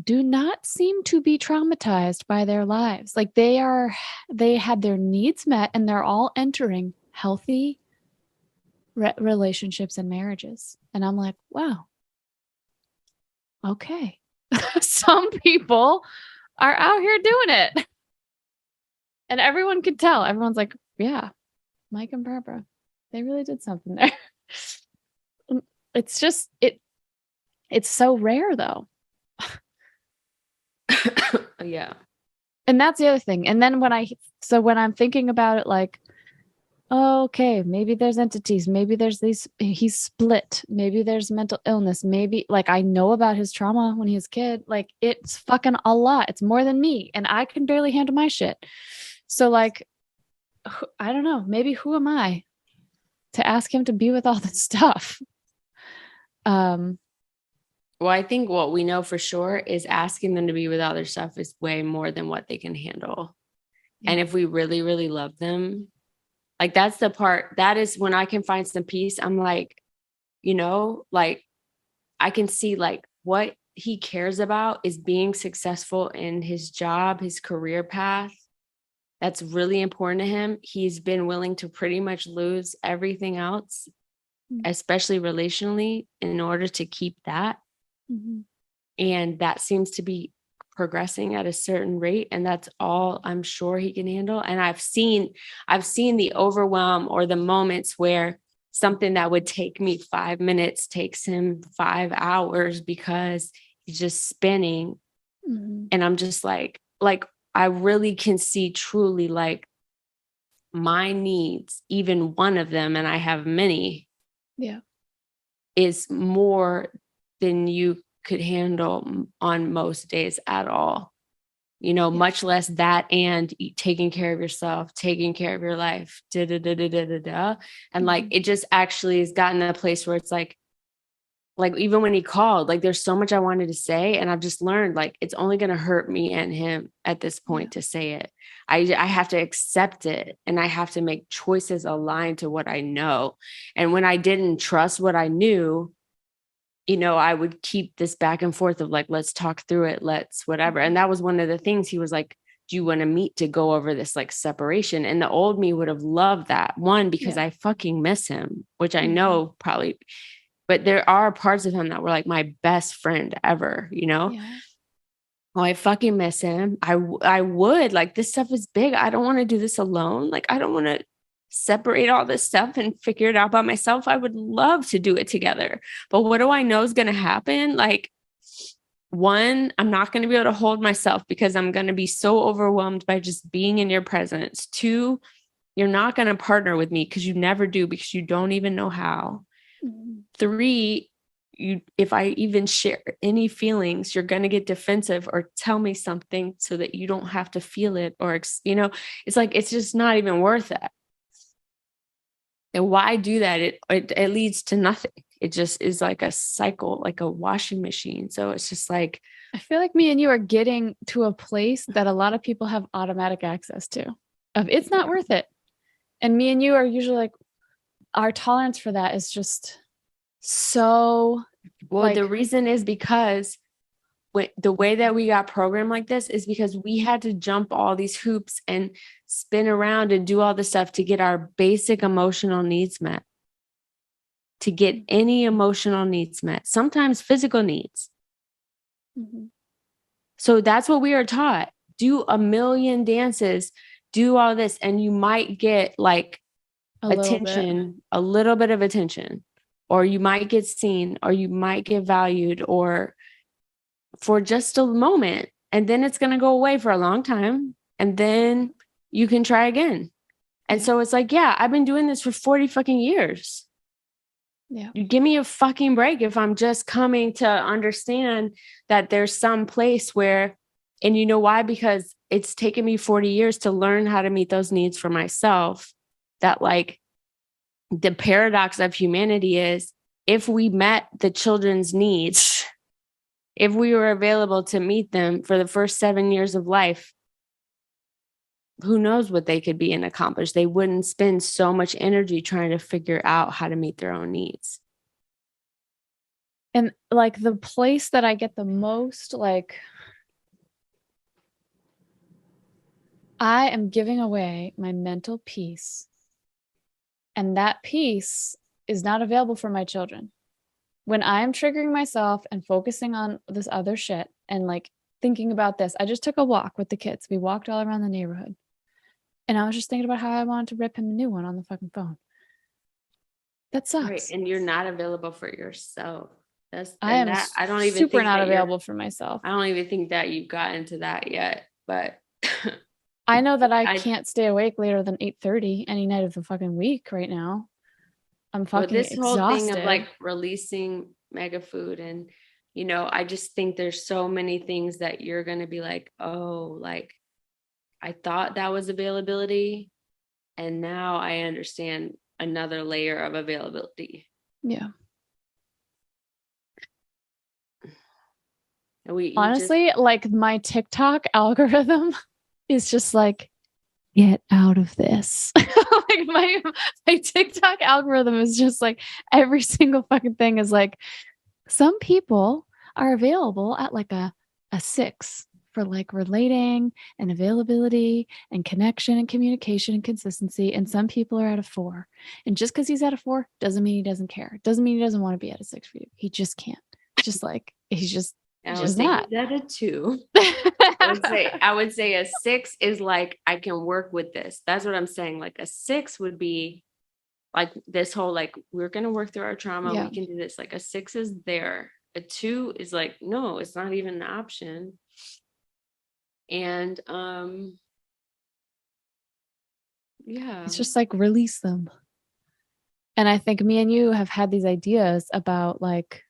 do not seem to be traumatized by their lives. Like they had their needs met, and they're all entering healthy relationships and marriages. And I'm like, wow, okay. Some people are out here doing it. And everyone could tell. Everyone's like, yeah, Mike and Barbara, they really did something there. It's just it's so rare though. Yeah. And that's the other thing. And then when I'm thinking about it, like, oh, okay, maybe there's entities, maybe there's he's split, maybe there's mental illness, maybe like I know about his trauma when he was a kid. Like it's fucking a lot. It's more than me, and I can barely handle my shit. So like, I don't know, maybe who am I to ask him to be with all this stuff? Well, I think what we know for sure is asking them to be with other stuff is way more than what they can handle. Yeah. And if we really, really love them, like that's the part that is when I can find some peace. I'm like, like I can see like what he cares about is being successful in his job, his career path. That's really important to him. He's been willing to pretty much lose everything else, especially relationally, in order to keep that. Mm-hmm. And that seems to be progressing at a certain rate, and that's all I'm sure he can handle. And I've seen the overwhelm or the moments where something that would take me 5 minutes takes him 5 hours because he's just spinning. Mm-hmm. And I'm just like I really can see truly like my needs, even one of them, and I have many, Yeah, is more than you could handle on most days at all. Much less that and taking care of yourself, taking care of your life, and like it just actually has gotten to a place where it's like even when he called, like there's so much I wanted to say, and I've just learned like it's only going to hurt me and him at this point to say it. I have to accept it, and I have to make choices aligned to what I know. And when I didn't trust what I knew, I would keep this back and forth of like, let's talk through it. Let's whatever. And that was one of the things he was like, do you want to meet to go over this like separation? And the old me would have loved that one because I fucking miss him, which I know probably, but there are parts of him that were like my best friend ever, Yeah. Oh, I fucking miss him. I would like this stuff is big. I don't want to do this alone. Like, I don't want to separate all this stuff and figure it out by myself. I would love to do it together. But what do I know is going to happen? Like, one, I'm not going to be able to hold myself because I'm going to be so overwhelmed by just being in your presence. Two, you're not going to partner with me because you never do because you don't even know how. Mm-hmm. Three, if I even share any feelings, you're going to get defensive or tell me something so that you don't have to feel it or, it's like, it's just not even worth it. And why do that? It leads to nothing. It just is like a cycle, like a washing machine. So it's just like, I feel like me and you are getting to a place that a lot of people have automatic access to of it's not worth it. And me and you are usually like, our tolerance for that is just so well, the reason is because the way that we got programmed like this is because we had to jump all these hoops and spin around and do all this stuff to get our basic emotional needs met, to get any emotional needs met, sometimes physical needs. Mm-hmm. So that's what we are taught. Do a million dances, do all this, and you might get like a little bit of attention, or you might get seen, or you might get valued, or for just a moment. And then it's going to go away for a long time. And then you can try again. And so it's like, yeah, I've been doing this for 40 fucking years. Yeah. You give me a fucking break if I'm just coming to understand that there's some place where, and you know why? Because it's taken me 40 years to learn how to meet those needs for myself. That like the paradox of humanity is if we met the children's needs, if we were available to meet them for the first 7 years of life, who knows what they could be and accomplish. They wouldn't spend so much energy trying to figure out how to meet their own needs. And like the place that I get the most, like, I am giving away my mental peace. And that peace is not available for my children. when I'm triggering myself and focusing on this other shit and like thinking about this, I just took a walk with the kids. We walked all around the neighborhood. And I was just thinking about how I wanted to rip him a new one on the fucking phone. That sucks. Right. And you're not available for yourself. I am I don't even super think not available for myself. I don't even think that you've gotten to that yet, but I know that I can't stay awake later than 8:30 any night of the fucking week right now. I'm fucking this exhausted. whole thing of like releasing mega food, and I just think there's so many things that you're going to be like, oh, like I thought that was availability, and now I understand another layer of availability. Yeah. Honestly, like my TikTok algorithm is just like, get out of this. Like my TikTok algorithm is just like every single fucking thing is like, some people are available at like a 6 for like relating and availability and connection and communication and consistency. And some people are at a 4. And just because he's at a 4 doesn't mean he doesn't care. Doesn't mean he doesn't want to be at a 6 for you. He just can't. Just like he's just not. He's at a 2. I would say a 6 is like, I can work with this. That's what I'm saying. Like a 6 would be like this whole, like, we're going to work through our trauma. Yeah. We can do this. Like a 6 is there. A 2 is like, no, it's not even an option. And, yeah, it's just like, release them. And I think me and you have had these ideas about like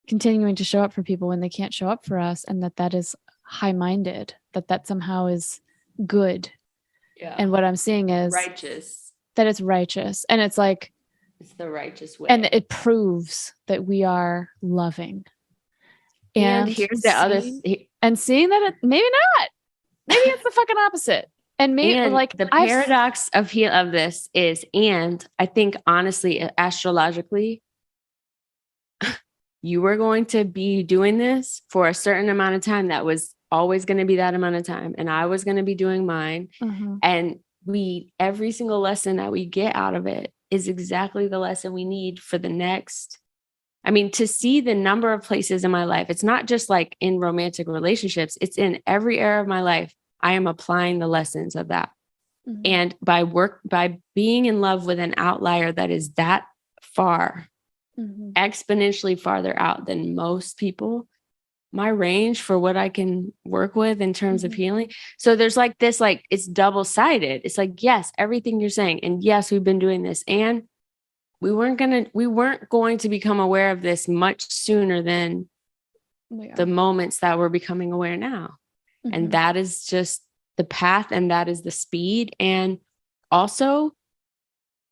continuing to show up for people when they can't show up for us, and that is high-minded, that somehow is good. Yeah. And what I'm seeing is righteous. That it's righteous. And it's like, it's the righteous way. And it proves that we are loving. And here's the other and seeing that maybe not. Maybe it's the fucking opposite. And maybe like the paradox of this is, and I think honestly, astrologically, you were going to be doing this for a certain amount of time. That was always going to be that amount of time. And I was going to be doing mine. Mm-hmm. And every single lesson that we get out of it is exactly the lesson we need for the next. I mean, to see the number of places in my life, it's not just like in romantic relationships, it's in every area of my life. I am applying the lessons of that. Mm-hmm. And by being in love with an outlier that is that far, mm-hmm. exponentially farther out than most people, my range for what I can work with in terms mm-hmm. of healing. So there's like this, like, it's double-sided. It's like, yes, everything you're saying. And yes, we've been doing this. And we weren't going to become aware of this much sooner than the moments that we're becoming aware now. Mm-hmm. And that is just the path, and that is the speed. And also,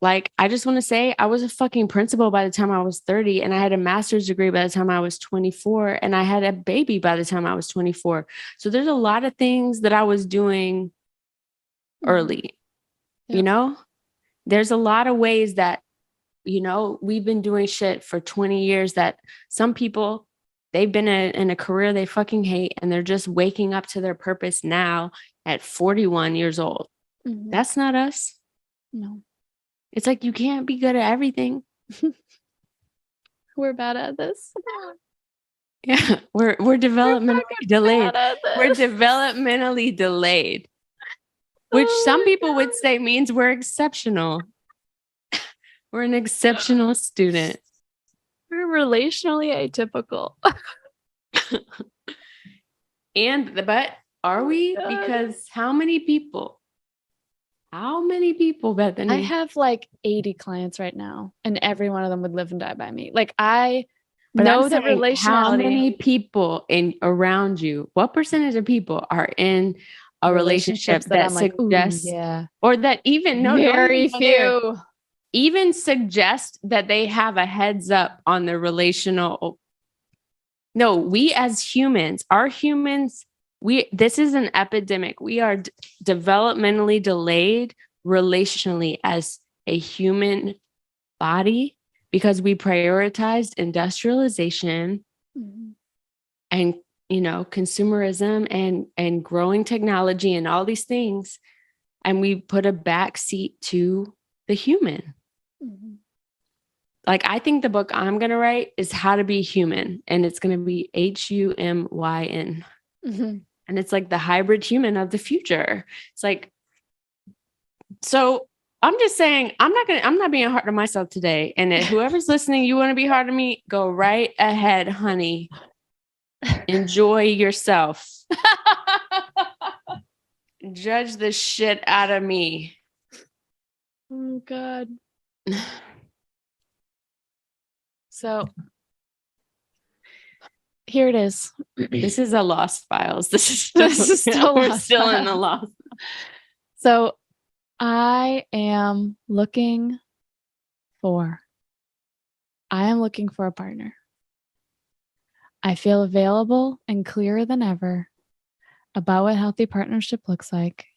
like, I just want to say, I was a fucking principal by the time I was 30, and I had a master's degree by the time I was 24, and I had a baby by the time I was 24. So there's a lot of things that I was doing early, there's a lot of ways that, we've been doing shit for 20 years that some people, they've been in a career they fucking hate, and they're just waking up to their purpose now at 41 years old. Mm-hmm. That's not us. No. It's like, you can't be good at everything. We're bad at this. Yeah, we're developmentally delayed. We're developmentally delayed, which some people would say means we're exceptional. We're an exceptional student. We're relationally atypical. But are we? Because how many people, Bethany? I have like 80 clients right now, and every one of them would live and die by me. Like, I know that relationality. How many people around you, what percentage of people are in a relationship that suggests, like, yeah, or that even very few, even suggest that they have a heads up on their relational. No, we as humans, this is an epidemic. We are developmentally delayed relationally as a human body, because we prioritized industrialization mm-hmm. and, consumerism and growing technology and all these things. And we put a backseat to the human. Mm-hmm. like, I think the book I'm going to write is How to Be Human, and it's going to be HUMYN. Mm-hmm. And it's like the hybrid human of the future. It's like, so I'm just saying, I'm not being hard on myself today. And whoever's listening, you want to be hard on me, go right ahead, honey. Enjoy yourself. Judge the shit out of me. Oh, God. So here it is. This is a Lost Files. This is still we're Lost still in Files. the Lost. So I am looking for a partner. I feel available and clearer than ever about what healthy partnership looks like.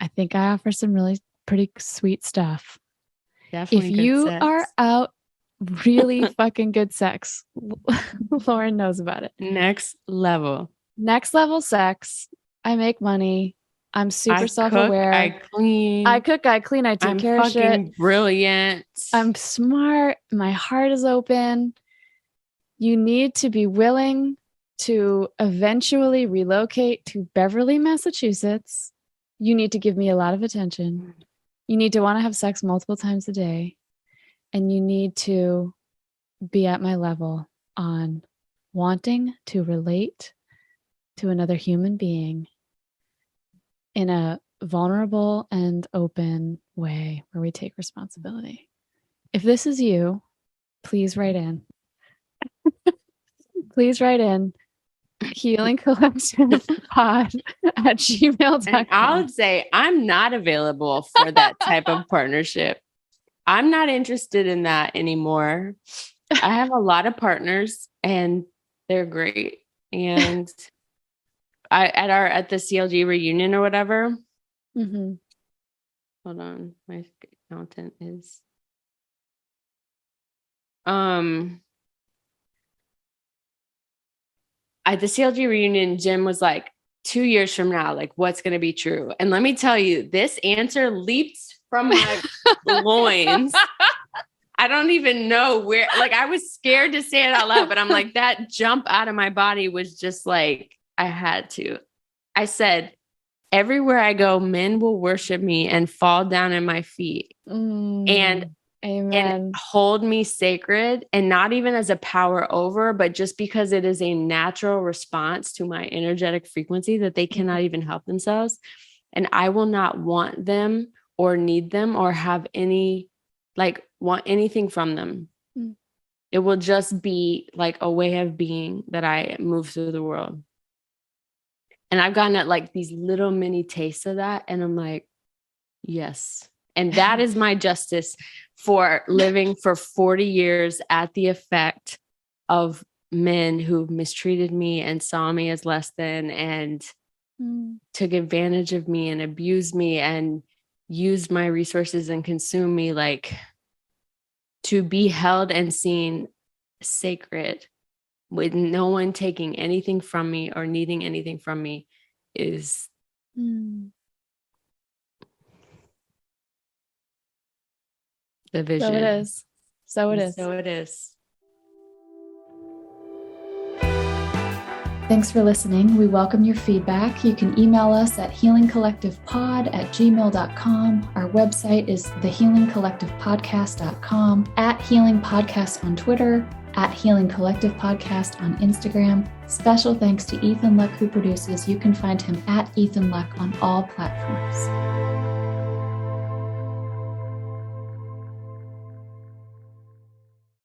I think I offer some really pretty sweet stuff. Definitely if good you sex. are out really fucking good sex, Lauryn knows about it. Next level Sex. I make money. I'm super self-aware. I clean. I cook, I clean, I take care of shit. I'm fucking brilliant. I'm smart. My heart is open. You need to be willing to eventually relocate to Beverly, Massachusetts. You need to give me a lot of attention. You need to want to have sex multiple times a day. And you need to be at my level on wanting to relate to another human being in a vulnerable and open way where we take responsibility. If this is you, please write in. Please write in healingcollectivepod@gmail.com. And I would say I'm not available for that type of partnership. I'm not interested in that anymore. I have a lot of partners and they're great. And at the CLG reunion or whatever. Mm-hmm. Hold on. My accountant is at the CLG reunion, Jim was like, 2 years from now, like, what's going to be true? And let me tell you, this answer leaped from my loins. I don't even know where, like, I was scared to say it out loud, but I'm like, that jump out of my body was just like, I had to. I said, everywhere I go, men will worship me and fall down at my feet. And Amen. And hold me sacred, and not even as a power over, but just because it is a natural response to my energetic frequency that they cannot even help themselves. And I will not want them or need them or have want anything from them. It will just be like a way of being that I move through the world. And I've gotten at like these little mini tastes of that. And I'm like, yes. And that is my justice for living for 40 years at the effect of men who mistreated me and saw me as less than and took advantage of me and abused me and used my resources and consumed me. Like, to be held and seen sacred with no one taking anything from me or needing anything from me is the vision. So it is. So it is. So it is. Thanks for listening. We welcome your feedback. You can email us at healingcollectivepod@gmail.com. Our website is thehealingcollectivepodcast.com, @healingpodcast on Twitter, @healingcollectivepodcast on Instagram. Special thanks to Ethan Luck, who produces. You can find him @EthanLuck on all platforms.